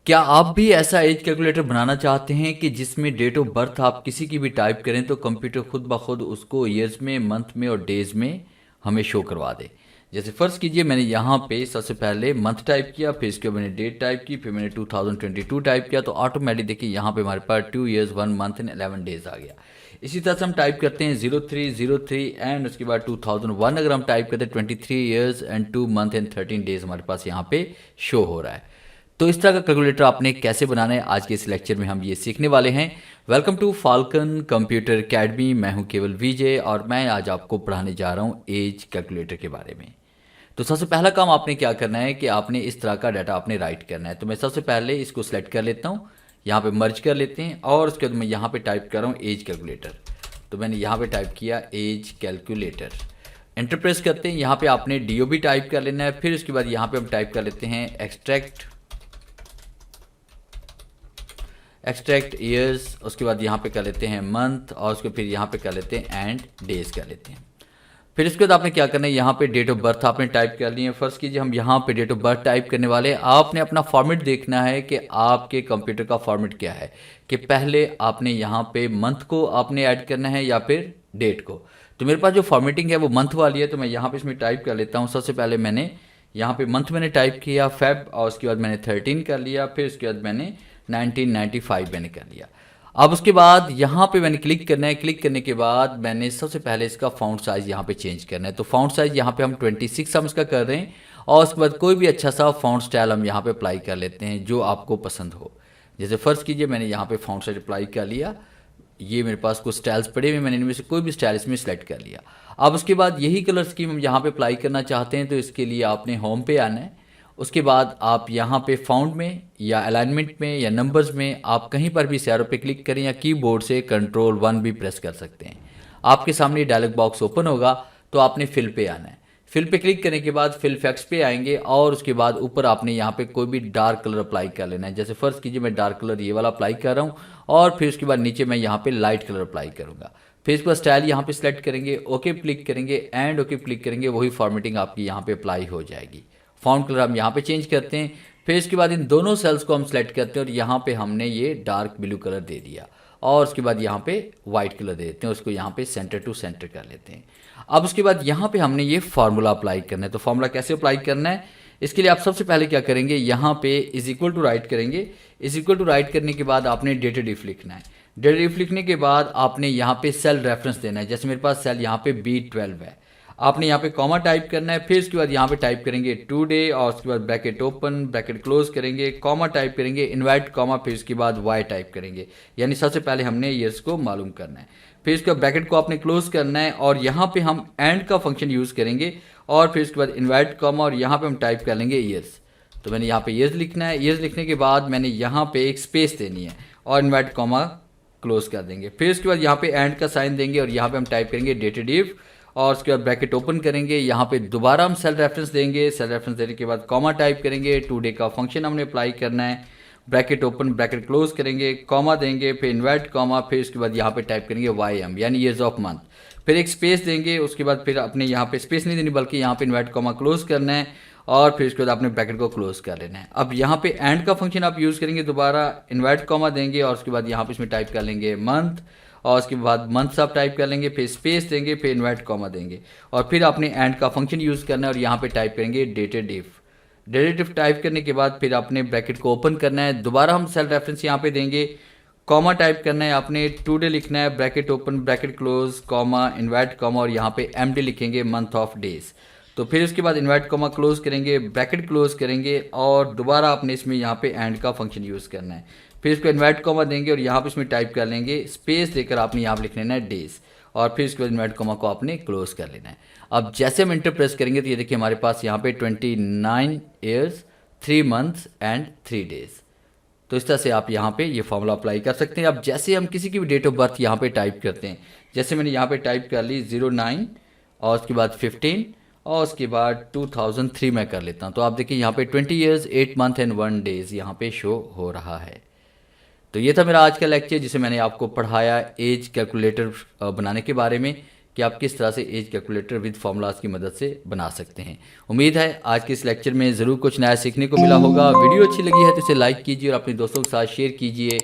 क्या आप भी ऐसा एज कैलकुलेटर बनाना चाहते हैं कि जिसमें डेट ऑफ बर्थ आप किसी की भी टाइप करें तो कंप्यूटर खुद ब खुद उसको ईयर्स में, मंथ में और डेज में हमें शो करवा दे। जैसे फ़र्ज़ कीजिए मैंने यहाँ पे सबसे पहले मंथ टाइप किया, फिर इसके बाद मैंने डेट टाइप की, फिर मैंने 2022 टाइप किया, तो ऑटोमेटिक देखिए यहाँ पे हमारे पास 2 ईयर्स 1 मंथ एंड 11 डेज आ गया। इसी तरह से हम टाइप करते हैं 0303 एंड उसके बाद 2001 अगर हम टाइप करते हैं 23 years and 2 month and 13 days हमारे पास यहाँ पे शो हो रहा है। तो इस तरह का कैलकुलेटर आपने कैसे बनाना है, आज के इस लेक्चर में हम ये सीखने वाले हैं। Welcome to Falcon Computer Academy. मैं हूं केवल विजय और मैं आज आपको पढ़ाने जा रहा हूं एज कैलकुलेटर के बारे में। तो सबसे पहला काम आपने क्या करना है कि आपने इस तरह का डाटा आपने राइट करना है। तो मैं सबसे पहले इसको सिलेक्ट कर लेता हूँ, यहाँ पे मर्ज कर लेते हैं और उसके बाद मैं यहाँ पे टाइप कर रहा हूँ एज कैलकुलेटर। तो मैंने यहाँ पे टाइप किया एज कैलकुलेटर, एंटर प्रेस करते हैं। यहाँ पे आपने डी भी टाइप कर लेना है। फिर उसके बाद यहाँ पे हम टाइप कर लेते हैं एक्सट्रैक्ट ईयर्स, उसके बाद यहाँ पे कर लेते हैं मंथ और उसके फिर यहाँ पे कर लेते हैं एंड डेज कर लेते हैं। फिर इसके बाद आपने क्या करना है, यहाँ पे डेट ऑफ बर्थ आपने टाइप कर ली है। फर्स्ट कीजिए हम यहाँ पे डेट ऑफ बर्थ टाइप करने वाले हैं। आपने अपना फॉर्मेट देखना है कि आपके कंप्यूटर का फॉर्मेट क्या है, कि पहले आपने यहाँ पे मंथ को आपने ऐड करना है या फिर डेट को। तो मेरे पास जो फॉर्मेटिंग है वो मंथ वाली है, तो मैं यहाँ पे इसमें टाइप कर लेता हूँ। सबसे पहले मैंने यहाँ पे मंथ मैंने टाइप किया फेब और उसके बाद मैंने 13 कर लिया, फिर उसके बाद मैंने 1995 मैंने कर लिया। अब उसके बाद यहाँ पे मैंने क्लिक करना है। क्लिक करने के बाद मैंने सबसे पहले इसका फ़ॉन्ट साइज़ यहाँ पे चेंज करना है। तो फ़ॉन्ट साइज़ यहाँ पे हम 26 हम इसका कर रहे हैं और उसके बाद कोई भी अच्छा सा फ़ॉन्ट स्टाइल हम यहाँ पे अप्लाई कर लेते हैं जो आपको पसंद हो। जैसे फ़र्ज़ कीजिए मैंने यहाँ पे फ़ॉन्ट साइज अप्लाई कर लिया। ये मेरे पास कुछ स्टाइल्स पड़े हुए, मैंने इनमें से कोई भी स्टाइल इसमें सेलेक्ट कर लिया। अब उसके बाद यही कलर स्कीम हम यहाँ पे अप्लाई करना चाहते हैं, तो इसके लिए आपने होम पे आना है। उसके बाद आप यहाँ पे फाउंड में या अलाइनमेंट में या नंबर्स में आप कहीं पर भी इस एरो पे क्लिक करें या कीबोर्ड से Ctrl+1 भी प्रेस कर सकते हैं। आपके सामने डायलॉग बॉक्स ओपन होगा, तो आपने फिल पे आना है। फिल पे क्लिक करने के बाद फिल फैक्स पे आएंगे और उसके बाद ऊपर आपने यहाँ पे कोई भी डार्क कलर अप्लाई कर लेना है। जैसे फ़र्ज़ कीजिए मैं डार्क कलर ये वाला अप्लाई कर रहा हूँ और फिर उसके बाद नीचे मैं यहाँ पे लाइट कलर अप्लाई करूँगा। फिर इसके बाद स्टाइल यहाँ पे सिलेक्ट करेंगे, ओके क्लिक करेंगे एंड ओके क्लिक करेंगे, वही फॉर्मेटिंग आपकी यहाँ पे अप्लाई हो जाएगी। फॉन्ट कलर हम यहाँ पे चेंज करते हैं। फिर इसके बाद इन दोनों सेल्स को हम सेलेक्ट करते हैं और यहाँ पे हमने ये डार्क ब्लू कलर दे दिया और उसके बाद यहाँ पे वाइट कलर दे देते हैं, उसको यहाँ पे सेंटर टू सेंटर कर लेते हैं। अब उसके बाद यहाँ पे हमने ये फार्मूला अप्लाई करना है। तो फार्मूला कैसे अप्लाई करना है, इसके लिए आप सबसे पहले क्या करेंगे, यहाँ पे इज इक्वल टू राइट करेंगे। इज इक्वल टू राइट करने के बाद आपने डेटा डिफ लिखना है। डेटा डिफ लिखने के बाद आपने यहाँ पे सेल रेफरेंस देना है। जैसे मेरे पास सेल यहाँ पे B12 है, आपने यहाँ पे कॉमा टाइप करना है। फिर उसके बाद यहाँ पे टाइप करेंगे टुडे और उसके बाद ब्रैकेट ओपन ब्रैकेट क्लोज करेंगे, कॉमा टाइप करेंगे, इनवर्ट कॉमा, फिर उसके बाद वाई टाइप करेंगे। यानी सबसे पहले हमने ईयर्स को मालूम करना है। फिर इसके बाद ब्रैकेट को आपने क्लोज करना है और यहाँ पे हम एंड का फंक्शन यूज़ करेंगे और फिर उसके बाद इनवर्ट कॉमा और यहाँ पे हम टाइप कर लेंगे ईयर्स। तो मैंने यहाँ पे ईयर्स लिखना है। ईयर्स लिखने के बाद मैंने यहाँ पे एक स्पेस देनी है और इनवर्ट कॉमा क्लोज कर देंगे। फिर उसके बाद यहाँ पे एंड का साइन देंगे और यहाँ पे हम टाइप करेंगे डेटा डिफ और उसके बाद ब्रैकेट ओपन करेंगे। यहाँ पे दोबारा हम सेल रेफरेंस देंगे। सेल रेफरेंस देने के बाद कॉमा टाइप करेंगे, टुडे का फंक्शन हमने अप्लाई करना है, ब्रैकेट ओपन ब्रैकेट क्लोज करेंगे, कॉमा देंगे, फिर इन्वर्ट कॉमा, फिर उसके बाद यहाँ पे टाइप करेंगे YM यानी ईयर्स ऑफ मंथ, फिर एक स्पेस देंगे। उसके बाद फिर अपने यहाँ पे स्पेस नहीं देनी बल्कि यहाँ पे इन्वर्ट कॉमा क्लोज करना है और फिर उसके बाद आपने ब्रैकेट को क्लोज कर लेना है। अब यहाँ पे एंड का फंक्शन आप यूज़ करेंगे, दोबारा इन्वर्ट कॉमा देंगे और उसके बाद यहाँ पे इसमें टाइप कर लेंगे मंथ और उसके बाद मंथ्स आप टाइप कर लेंगे, फिर स्पेस देंगे, फिर इन्वर्ट कॉमा देंगे और फिर आपने एंड का फंक्शन यूज़ करना है और यहाँ पे टाइप करेंगे डेटा डिफ। डेटा डिफ टाइप करने के बाद फिर आपने ब्रैकेट को ओपन करना है, दोबारा हम सेल रेफरेंस यहाँ पे देंगे, कॉमा टाइप करना है, आपने टुडे लिखना है, bracket open bracket close comma invert comma और यहाँ पे एमडी लिखेंगे मंथ ऑफ डेज। तो फिर उसके बाद इन्वर्ट कॉमा क्लोज करेंगे, ब्रैकेट क्लोज करेंगे और दोबारा आपने इसमें यहाँ पे एंड का फंक्शन यूज़ करना है। फिर इसको इन्वर्ट कॉमा देंगे और यहाँ पे इसमें टाइप कर लेंगे, स्पेस देकर आपने यहाँ पे लिख लेना है डेज और फिर इसके बाद इन्वर्ट कॉमा को आपने क्लोज कर लेना है। अब जैसे हम इंटर प्रेस करेंगे तो ये देखिए हमारे पास यहाँ पे 29 ईयर्स 3 मंथ्स एंड 3 डेज। तो इस तरह से आप यहाँ पे ये फॉर्मूला अप्लाई कर सकते हैं। अब जैसे हम किसी की भी डेट ऑफ बर्थ यहाँ पे टाइप करते हैं, जैसे मैंने यहाँ पे टाइप कर ली 09 और उसके बाद 15 और उसके बाद 2003 में कर लेता हूँ, तो आप देखिए यहाँ पे 20 ईयर्स 8 मंथ एंड 1 डेज यहाँ पे शो हो रहा है। तो ये था मेरा आज का लेक्चर जिसे मैंने आपको पढ़ाया एज कैलकुलेटर बनाने के बारे में कि आप किस तरह से एज कैलकुलेटर विद फार्मूलाज की मदद से बना सकते हैं। उम्मीद है आज के इस लेक्चर में ज़रूर कुछ नया सीखने को मिला होगा। वीडियो अच्छी लगी है तो इसे लाइक कीजिए और अपने दोस्तों के साथ शेयर कीजिए।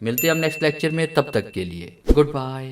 मिलते हैं हम नेक्स्ट लेक्चर में, तब तक के लिए गुड बाय।